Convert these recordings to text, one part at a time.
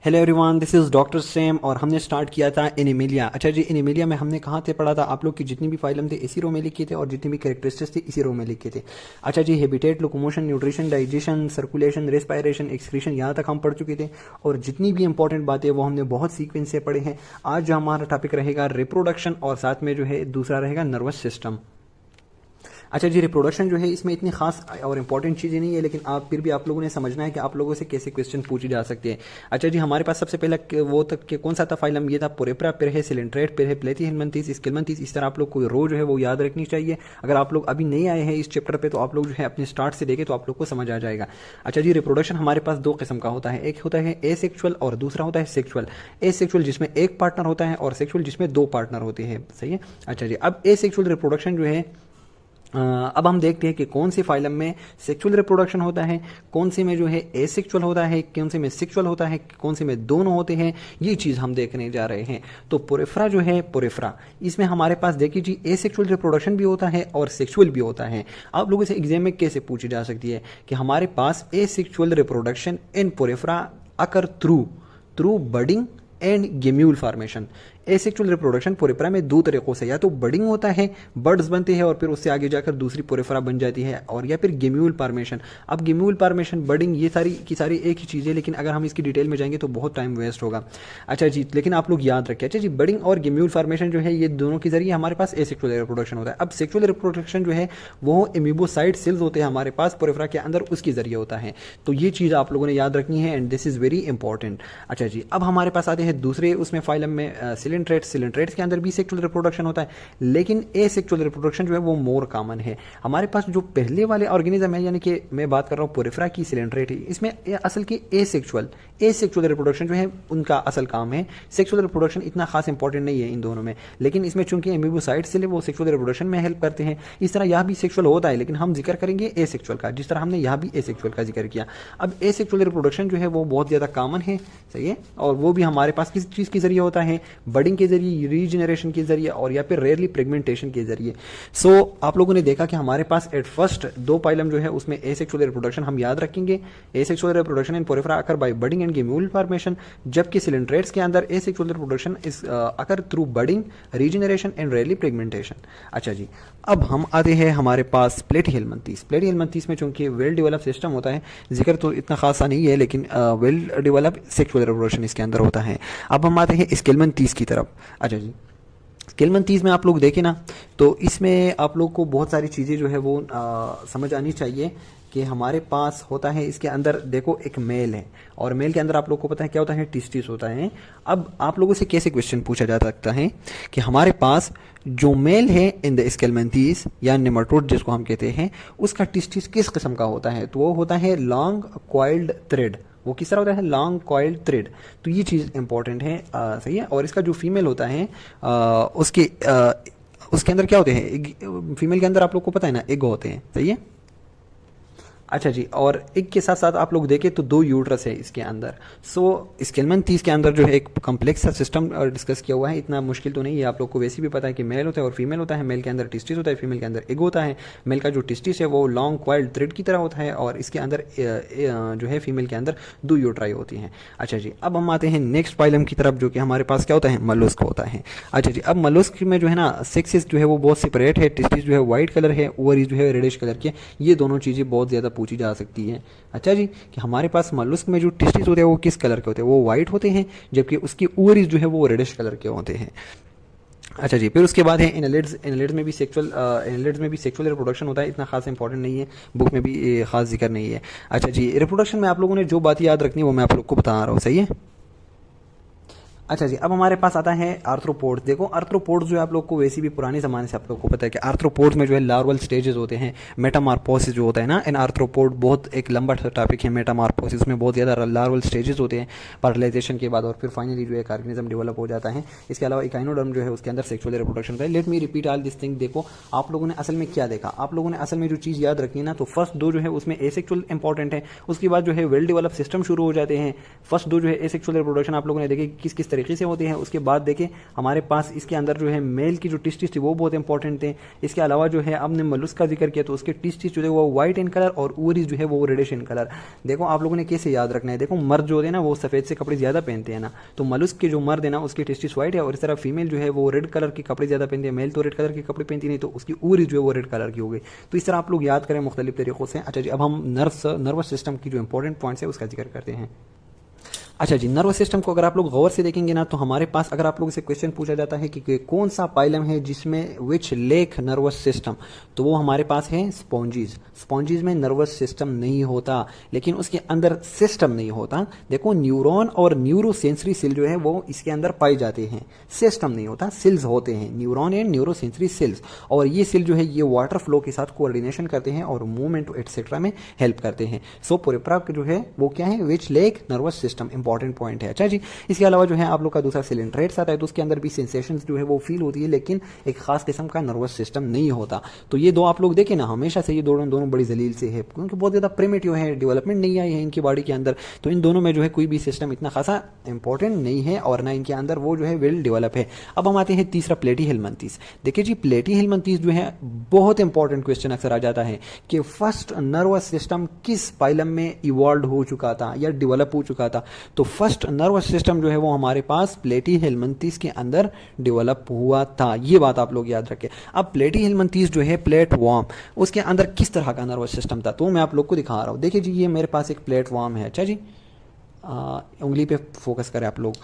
Hello everyone, this is doctor same और हमने start किया था एनिमिलिया। अच्छा जी, एनिमिलिया में हमने कहाँ से पढ़ा था? आप लोग की जितनी भी फाइलम थे इसी रो में लिखे थे और जितनी भी कैरेक्टरिस्टिक्स थे इसी रो में लिखे थे। अच्छा जी, habitat, locomotion, nutrition, digestion, circulation, respiration, excretion, यहाँ तक हम पढ़ चुके थे और जितनी भी इंपॉर्टेंट बातें वो हमने बहुत सीक्वेंस से पढ़े हैं। आज जो हमारा टॉपिक रहेगा रिप्रोडक्शन और साथ में जो है दूसरा रहेगा नर्वस सिस्टम। अच्छा जी, रिप्रोडक्शन जो है इसमें इतनी खास और इंपॉर्टेंट चीज़ें नहीं है, लेकिन आप फिर भी आप लोगों ने समझना है कि आप लोगों से कैसे क्वेश्चन पूछे जा सकते हैं। अच्छा जी, हमारे पास सबसे पहला वो तक के कौन सा था फाइलम? ये था पोरेप्रा, फिर है सिलेंट्रेट, फिर है प्लेथीहेलमिन्थेस, स्किलमिन्थेस। इस तरह आप लोग कोई रो जो है वो याद रखनी चाहिए। अगर आप लोग अभी नहीं आए हैं इस चैप्टर पे तो आप लोग जो है अपने स्टार्ट से देखें तो आप लोग को समझ आ जाएगा। अच्छा जी, रिप्रोडक्शन हमारे पास दो किस्म का होता है, एक होता है एसेक्सुअल और दूसरा होता है सेक्सुअल। एसेक्सुअल जिसमें एक पार्टनर होता है और सेक्सुअल जिसमें दो पार्टनर होते हैं। सही है। अच्छा जी, अब एसेक्सुअल रिप्रोडक्शन जो है अब हम देखते हैं कि कौन सी फाइलम में सेक्सुअल रिप्रोडक्शन होता है, कौन से में जो है एसेक्सुअल होता है, कौन से में सेक्सुअल होता है, कौन से में दोनों होते हैं। ये चीज़ हम देखने जा रहे हैं। तो पोरेफ्रा जो है, पोरेफ्रा इसमें हमारे पास देखिए जी एसेक्सुअल रिप्रोडक्शन भी होता है और सेक्सुअल भी होता है। आप लोगों से एग्जाम में कैसे पूछी जा सकती है कि हमारे पास asexual reproduction in porifera occur through budding and gemmule formation. Asexual reproduction porifera में दो तरीकों से, या तो बडिंग होता है, बर्ड्स बनते हैं और फिर उससे आगे जाकर दूसरी पोरेफ्रा बन जाती है, और या फिर गेम्यूल फॉर्मेशन। अब गेम्यूल फॉर्मेशन, बडिंग, ये सारी की सारी एक ही चीज़ है, लेकिन अगर हम इसकी डिटेल में जाएंगे तो बहुत टाइम वेस्ट होगा। अच्छा जी, लेकिन आप लोग याद रखें। अच्छा जी, बडिंग और गेम्यूल फॉर्मेशन जो है ये दोनों के जरिए हमारे पास एसेक्सुअल रिप्रोडक्शन होता है। अब सेक्सुअल रिप्रोडक्शन जो है वो एमीबोसाइट सेल्स होते हैं हमारे पास पोरेफ्रा के अंदर, उसके जरिए होता है। तो ये चीज़ आप लोगों ने याद रखनी है and this is very important. अच्छा जी, अब हमारे पास आते हैं दूसरे उसमें फाइलम में सिलेंट्रेट्स के अंदर भी सेक्सुअल रिप्रोडक्शन होता है, लेकिन एसेक्सुअल रिप्रोडक्शन जो है वो मोर कॉमन है। हमारे पास जो पहले वाले ऑर्गेनिज्म है, यानी कि मैं बात कर रहा हूँ पोरेफ्रा की, सिलेंट्रेट है, इसमें असल की एसेक्सुअल रिप्रोडक्शन जो है उनका असल काम है। सेक्सुअल रिप्रोडक्शन इतना खास इंपॉर्टेंट नहीं है इन दोनों में, लेकिन इसमें चूंकि एमीबोसाइट सेल है वो सेक्सुअल रिप्रोडक्शन में हेल्प करते हैं। इस तरह यहाँ भी सेक्सुअल होता है, लेकिन हम जिक्र करेंगे एसेक्सुअल का, जिस तरह हमने यहाँ भी एसेक्सुअल का जिक्र किया। अब एसेक्सुअल रिप्रोडक्शन जो है वो बहुत ज़्यादा कॉमन है। सही है। और वो भी हमारे पास किस चीज़ के जरिए होता है? बडिंग के जरिए, रीजनरेशन के जरिए और या फिर रेयरली प्रेगमेंटेशन के जरिए। सो आप लोगों ने देखा कि हमारे पास एट फर्स्ट दो पाइलम जो है उसमें एसेक्सुअल रिप्रोडक्शन हम याद रखेंगे, asexual reproduction in porifera occur by budding and gemmule formation, जबकि सिलेंट्रेट्स के अंदर asexual reproduction is occur through budding, regeneration and rarely fragmentation. अच्छा जी, अब हम आते हैं हमारे पास प्लेथीहेलमिन्थेस में चूंकि वेल डेवलप सिस्टम होता है, जिक्र तो इतना खासा नहीं है, लेकिन वेल डेवलप सेक्सुअल रिप्रोडक्शन इसके अंदर होता है। अब हम आते हैं स्किलमिन्थेस की तरफ। अच्छा जी, स्किलमिन्थेस में आप लोग देखें ना तो इसमें आप लोग को बहुत सारी चीज़ें जो है वो समझ आनी चाहिए कि हमारे पास होता है इसके अंदर, देखो एक मेल है और मेल के अंदर आप लोग को पता है क्या होता है? टिस्टिस होता है। अब आप लोगों से कैसे क्वेश्चन पूछा जा सकता है कि हमारे पास जो मेल है इन द स्किलमिन्थेस या नेमाटोड जिसको हम कहते हैं, उसका टिस्टिस किस किस्म का होता है? तो वो होता है लॉन्ग कॉइल्ड थ्रेड। वो किस तरह होता है? Long coiled thread. तो ये चीज़ इंपॉर्टेंट है। सही है। और इसका जो फीमेल होता है उसके अंदर क्या होते हैं? फीमेल के अंदर आप लोग को पता है ना, एग होते हैं। सही है। अच्छा जी, और एक के साथ साथ आप लोग देखें तो दो यूट्रस है इसके अंदर। सो स्किलमिन्थेस के अंदर जो है एक कॉम्प्लेक्स सा सिस्टम डिस्कस किया हुआ है, इतना मुश्किल तो नहीं है। आप लोग को वैसे भी पता है कि मेल होता है और फीमेल होता है। मेल के अंदर टिस्टिस होता है, फीमेल के अंदर एग होता है। मेल का जो टिस्टिस है वो लॉन्ग क्वाइल्ड थ्रेड की तरह होता है और इसके अंदर जो है फीमेल के अंदर दो यूट्राई होती हैं। अच्छा जी, अब हम आते हैं नेक्स्ट पाइलम की तरफ, जो कि हमारे पास क्या होता है? मलुस्क होता है। अच्छा जी, अब मलुस्क में जो है ना सेक्सेस जो है वो बहुत सेपरेट है। टिस्टिस जो है व्हाइट कलर है, ओवरीज जो है रेडिश कलर के। ये दोनों चीज़ें बहुत ज़्यादा पूछी जा सकती है। अच्छा जी, कि हमारे पास मलुस्क में जो टिस्टिस होते हैं वो किस कलर के होते हैं? वो वाइट होते हैं, जबकि उसकी ओवरीज जो है वो रेडिश कलर के होते हैं। अच्छा जी, फिर उसके बाद है एनालिड्स में भी सेक्सुअल रिप्रोडक्शन होता है। इतना खास इंपॉर्टेंट नहीं है, बुक में भी खास जिक्र नहीं है। अच्छा जी, रिप्रोडक्शन में आप लोगों ने जो बात याद रखनी है वो मैं आप लोग को बता रहा हूँ। सही है। अच्छा जी, अब हमारे पास आता है आर्थ्रोपोड्स। देखो आर्थ्रोपोड्स जो है आप लोग को वैसे भी पुराने ज़माने से आप लोग को पता है कि आर्थ्रोपोड्स में जो है लार्वल स्टेजेस होते हैं। मेटामॉर्फोसिस जो होता है ना इन आर्थ्रोपोड, बहुत एक लंबा टॉपिक है मेटामॉर्फोसिस में। बहुत ज़्यादा लार्वल स्टेजेस होते हैं फर्टिलाइजेशन के बाद, और फिर फाइनली जो है एक ऑर्गेनिज्म डेवलप हो जाता है। इसके अलावा इकाइनोडर्म जो है उसके अंदर सेक्सुअल रिप्रोडक्शन होता है। Let me repeat all this thing. देखो आप लोगों ने असल में क्या देखा? आप लोगों ने असल में जो चीज़ याद रखनी है ना, तो फर्स्ट दो जो है उसमें एसेक्सुअल इंपॉर्टेंट है, उसके बाद जो है वेल डेवलप सिस्टम शुरू हो जाते हैं। फर्स्ट दो जो है एसेक्सुअल रिप्रोडक्शन आप लोगों ने देखे किस किस तरीके से होते हैं। उसके बाद देखें हमारे पास इसके अंदर जो है मेल की जो टिस्टिस थी वो बहुत इंपॉर्टेंट थे। इसके अलावा जो है आपने मलुस्क का जिक्र किया तो उसके टिस्टिस जो है वो व्हाइट इन कलर और ओवरीज जो है वो रेडिश इन कलर। देखो आप लोगों ने कैसे याद रखना है, देखो मर्द जो होते हैं ना वो सफेद से कपड़े ज्यादा पहनते हैं ना, तो मलुस्क के जो मर्द है ना उसके टिस्टिस व्हाइट है, और इस तरह फीमेल जो है वो रेड कलर के कपड़े ज्यादा पहनती है। मेल तो रेड कलर के कपड़े पहनती नहीं, तो उसकी ओवरीज जो है वो रेड कलर की हो गई। तो इस तरह आप लोग याद करें मुख्तलिफ तरीकों से। अच्छा जी, अब हम नर्वस सिस्टम की जो इंपॉर्टेंट पॉइंट्स है उसका जिक्र करते हैं। अच्छा जी, नर्वस सिस्टम को अगर आप लोग गौर से देखेंगे ना तो हमारे पास अगर आप लोगों से क्वेश्चन पूछा जाता है कि कौन सा पाइलम है जिसमें विच लेक नर्वस सिस्टम, तो वो हमारे पास है स्पॉन्जीज। स्पॉन्जीज में नर्वस सिस्टम नहीं होता, लेकिन उसके अंदर सिस्टम नहीं होता। देखो न्यूरॉन और न्यूरोसेंसरी सेल जो है वो इसके अंदर पाए जाते हैं, सिस्टम नहीं होता, सेल्स होते हैं, न्यूरॉन एंड न्यूरोसेंसरी सेल्स। और ये सेल जो है ये वाटर फ्लो के साथ कोऑर्डिनेशन करते हैं और मूवमेंट एटसेट्रा में हेल्प करते हैं। सो पुरेप्रा जो है वो क्या है, which lake nervous system, important point है। अच्छा जी, इसके अलावा जो है आप लोग का दूसरा सिलेंट्रेट्स आता है, तो उसके अंदर भी सेंसेशंस जो है वो फील होती है, लेकिन एक खास किस्म का नर्वस सिस्टम नहीं होता। तो ये दो आप लोग देखें ना, हमेशा से ये दोनों बड़ी जलील से है, क्योंकि बहुत ज्यादा प्रिमिटिव है, डेवलपमेंट नहीं आई है इनकी बॉडी के अंदर। तो इन दोनों में जो है कोई भी सिस्टम इतना खासा इंपॉर्टेंट नहीं है और ना इनके अंदर वो जो है वेल डेवलप है। अब हम आते हैं तीसरा, प्लेटी हेलमिंथेस। देखिए जी, प्लेटी हेलमिंथेस जो है बहुत इंपॉर्टेंट क्वेश्चन अक्सर आ जाता है कि फर्स्ट नर्वस सिस्टम किस पाइलम में इवॉल्व हो चुका था या डेवलप हो चुका था। तो फर्स्ट नर्वस सिस्टम जो है वो हमारे पास प्लेटी हेलमिंथेस के अंदर डेवलप हुआ था, ये बात आप लोग याद रखें। अब प्लेटी हेलमिंथेस जो है प्लेटफॉर्म, उसके अंदर किस तरह का नर्वस सिस्टम था, तो मैं आप लोग को दिखा रहा हूं। देखिए जी, ये मेरे पास एक प्लेटफॉर्म है। अच्छा जी, उंगली पे फोकस करें आप लोग।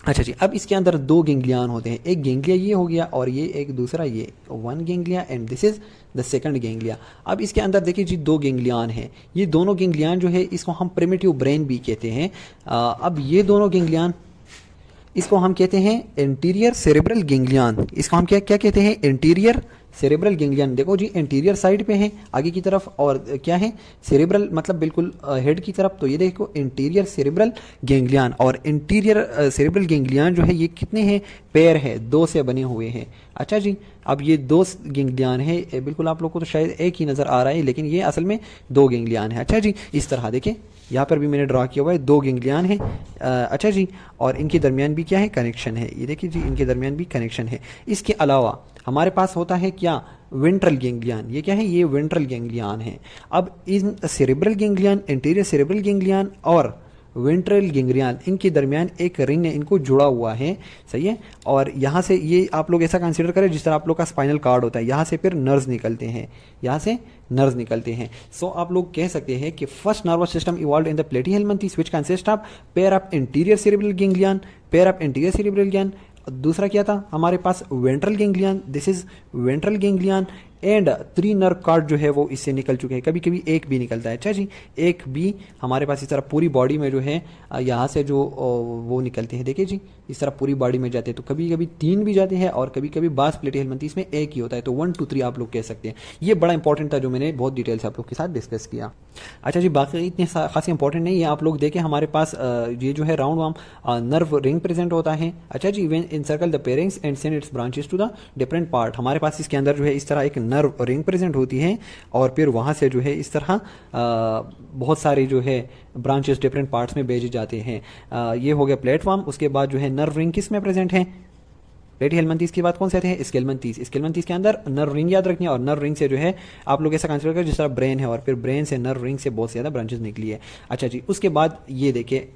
अच्छा जी, अब इसके अंदर दो गेंगलियान होते हैं, एक गेंगलिया ये हो गया और ये एक दूसरा, ये one ganglia and this is the second ganglia. अब इसके अंदर देखिए जी दो गेंगलियान हैं, ये दोनों गेंगलियान जो है इसको हम प्रिमिटिव ब्रेन भी कहते हैं। अब ये दोनों गेंगलियान, इसको हम कहते हैं एंटीरियर सेरेब्रल गेंगलियान। इसको हम क्या क्या कहते हैं, एंटीरियर सेरेब्रल गेंगलियन। देखो जी, एंटीरियर साइड पे है आगे की तरफ, और क्या है सेरेब्रल मतलब बिल्कुल हेड की तरफ। तो ये देखो एंटीरियर सेरेब्रल गेंगलियन, और एंटीरियर सेरेब्रल गेंगलियन जो है ये कितने हैं, पेयर है, दो से बने हुए हैं। अच्छा जी, अब ये दो गेंगलियन है, बिल्कुल आप लोग को तो शायद एक ही नजर आ रहा है, लेकिन ये असल में दो गेंगलियन है। अच्छा जी, इस तरह देखिए यहाँ पर भी मैंने ड्रा किया हुआ है, दो गेंगलियन है। अच्छा जी, और इनके दरमियान भी क्या है, कनेक्शन है। ये देखिए जी, इनके दरमियान भी कनेक्शन है। इसके अलावा हमारे पास होता है क्या, वेंट्रल गेंगलियन। ये क्या है, ये वेंट्रल गेंगलियन है। अब इन सेरेब्रल गेंगलियन, एंटीरियर सेरेब्रल गेंगलियन और वेंट्रल गेंगलियन, इनके दरमियान एक रिंग है, इनको जुड़ा हुआ है, सही है। और यहाँ से ये आप लोग ऐसा कंसीडर करें जिस तरह आप लोग का स्पाइनल कार्ड होता है, यहाँ से फिर नर्व्स निकलते हैं, यहाँ से नर्व्स निकलते हैं। सो आप लोग कह सकते हैं कि first nervous system evolved in the platy helminthes which consist of pair of anterior cerebral ganglion, pair of anterior cerebral ganglion. दूसरा क्या था हमारे पास, ventral ganglion, this is ventral ganglion and 3 nerve cord जो है वो इससे निकल चुके हैं, कभी कभी एक भी निकलता है। अच्छा जी, एक भी हमारे पास इस तरह पूरी बॉडी में जो है यहाँ से जो वो निकलते हैं, देखिए जी इस तरह पूरी बॉडी में जाते हैं। तो कभी कभी 3 भी जाते हैं और कभी कभी बास प्लेटी हेलमिंथेस में एक ही होता है। तो 1 2 3 आप लोग कह सकते हैं। ये बड़ा इंपॉर्टेंट था जो मैंने बहुत डिटेल से आप लोग के साथ डिस्कस किया। अच्छा जी, बाकी इतने खास इंपॉर्टेंट नहीं है। आप लोग देखें हमारे पास ये जो है round worm nerve ring present होता है। अच्छा जी, when encircle the parents and send its branches to the different part, हमारे पास इसके अंदर जो है इस तरह एक नर्व रिंग प्रेजेंट होती है और फिर वहां से जो है इस तरह बहुत सारे जो है ब्रांचेस डिफरेंट पार्ट्स में भेजे जाते हैं। ये हो गया प्लेटफॉर्म। उसके बाद जो है नर्व रिंग किस में प्रेजेंट है, प्लेटी हेलमिंथेस की बात कौन से आते हैं, स्केलेमिंथेस। स्केलेमिंथेस के अंदर नर्व रिंग याद रखनी है, और नर्व रिंग से जो है आप लोग ऐसा कंसीडर करें जिस तरह ब्रेन है, और फिर ब्रेन से नर्व रिंग से बहुत ज़्यादा ब्रांचेस निकली है। अच्छा जी, उसके बाद ये देखिए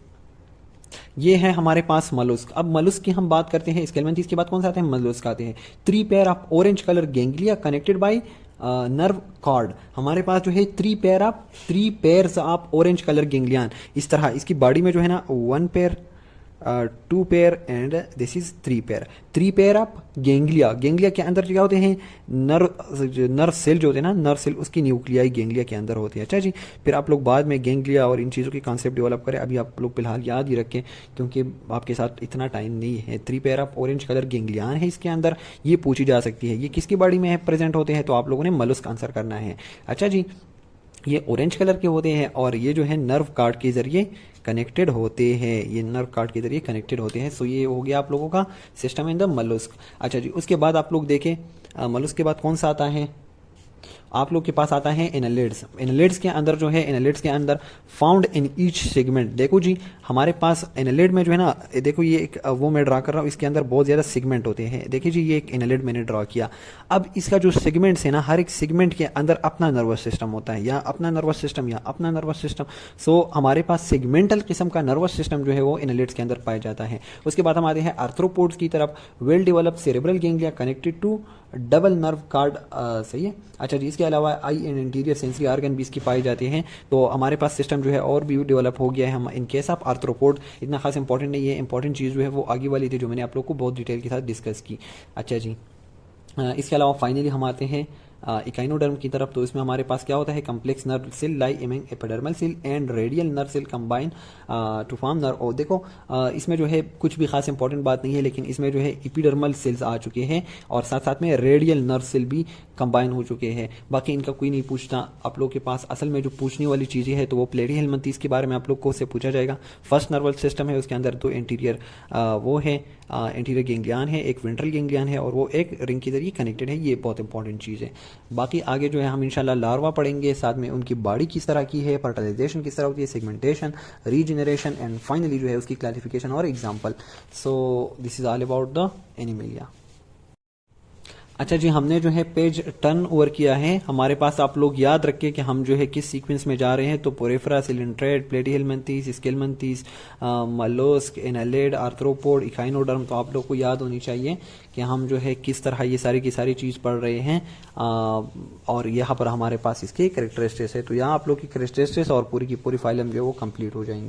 ये है हमारे पास मलुस्क। अब मलुस्क की हम बात करते हैं, स्केलेमिंथेस के बाद कौन से आते हैं, मलुस्क आते हैं। 3 pair of orange colour ganglia connected by nerve cord. हमारे पास जो है 3 pairs of orange colour ganglion. इस तरह इसकी बॉडी में जो है ना 1 pair 2 pair and this is 3 pair. 3 pair of ganglia. Ganglia के अंदर क्या होते हैं, नर्व सेल जो होते हैं ना, नर्व सेल उसकी न्यूक्लियाई गेंगलिया के अंदर होती है। अच्छा जी, फिर आप लोग बाद में गेंगलिया और इन चीज़ों की कॉन्सेप्ट डेवलप करें, अभी आप लोग फिलहाल याद ही रखें क्योंकि आपके साथ इतना टाइम नहीं है। 3 पेयर ऑफ ऑरेंज कलर गेंगलियान है इसके अंदर, ये पूछी जा सकती है। ये किसकी बॉडी में है प्रेजेंट होते हैं, तो आप लोगों ने मलुस्क आंसर करना है। अच्छा जी, ये ऑरेंज कलर के होते हैं और ये जो है नर्व कार्ड के जरिए कनेक्टेड होते हैं, ये नर्व कार्ड के जरिए कनेक्टेड होते हैं। सो ये हो गया आप लोगों का सिस्टम इन द मलुस्क। अच्छा जी, उसके बाद आप लोग देखें मलुस्क के बाद कौन सा आता है, आप लोग के पास आता है एनालिड्स। एनालिड्स के अंदर जो है, एनालिड्स के अंदर फाउंड इन ईच सेगमेंट। देखो जी, हमारे पास एनालिड में जो है ना, देखो ये एक वो मैं ड्रा कर रहा हूँ, इसके अंदर बहुत ज़्यादा सेगमेंट होते हैं। देखिए जी, ये एक एनालिड मैंने ड्रा किया। अब इसका जो सेगमेंट्स है ना, हर एक सेगमेंट के अंदर अपना नर्वस सिस्टम होता है, या अपना नर्वस सिस्टम या अपना नर्वस सिस्टम। सो हमारे पास सेगमेंटल किस्म का नर्वस सिस्टम जो है वो एनालिड्स के अंदर पाया जाता है। उसके बाद हम आते हैं आर्थ्रोपोड्स की तरफ। Well developed cerebral ganglia connected to double nerve cord, सही है। अच्छा जी, इसके अलावा eye and interior sensory organ भी इसकी पाए जाते हैं। तो हमारे पास सिस्टम जो है और भी डेवलप हो गया है। हम इन केस ऑफ आर्थ्रोपोड इतना खास इंपॉर्टेंट नहीं है, इंपॉर्टेंट चीज़ जो है वो आगे वाली थी जो मैंने आप लोग को बहुत डिटेल के साथ डिस्कस की। अच्छा जी, इसके अलावा फाइनली हम आते हैं इकाइनोडर्म की तरफ। तो इसमें हमारे पास क्या होता है, complex nerve cell lie among epidermal cell and radial nerve cell combine to form nerve. और देखो इसमें जो है कुछ भी खास इंपॉर्टेंट बात नहीं है, लेकिन इसमें जो है एपिडर्मल सेल्स आ चुके हैं और साथ साथ में रेडियल नर्व सेल भी कंबाइन हो चुके हैं। बाकी इनका कोई नहीं पूछता आप लोग के पास। असल में जो पूछने वाली चीज़ें हैं तो वो प्लेटीहेल्मिन्थेस के बारे में आप लोग को से पूछा जाएगा। फर्स्ट नर्वस सिस्टम है, उसके अंदर दो इंटीरियर वो है, इंटीरियर गैंग्लियन है, एक वेंट्रल गैंग्लियन है और वो एक रिंग के जरिए कनेक्टेड है। ये बहुत इंपॉर्टेंट चीज़ है। बाकी आगे जो है हम इंशाल्लाह लार्वा पढ़ेंगे, साथ में उनकी बॉडी किस तरह की है, फर्टिलाइजेशन किस तरह होती है, सेगमेंटेशन, रीजनरेशन एंड फाइनली जो है उसकी क्लासिफिकेशन और example. So this is all about the animalia. अच्छा जी, हमने जो है पेज टर्न ओवर किया है। हमारे पास आप लोग याद रखें कि हम जो है किस सीक्वेंस में जा रहे हैं। तो पोरेफरा, सिलिंट्रेट, प्लेटीहेल्मिन्थेस, स्केलमिन्थेस, मलोस्क, एनालिड, आर्थ्रोपोड, इकाइनोडर्म। तो आप लोग को याद होनी चाहिए कि हम जो है किस तरह ये सारी की सारी चीज़ पढ़ रहे हैं। और यहाँ पर हमारे पास इसके कैरेक्टरिस्टिक्स है। तो यहाँ आप लोग की कैरेक्टरिस्टिक्स और पूरी की पूरी फाइलम जो है वो कंप्लीट हो जाएंगी।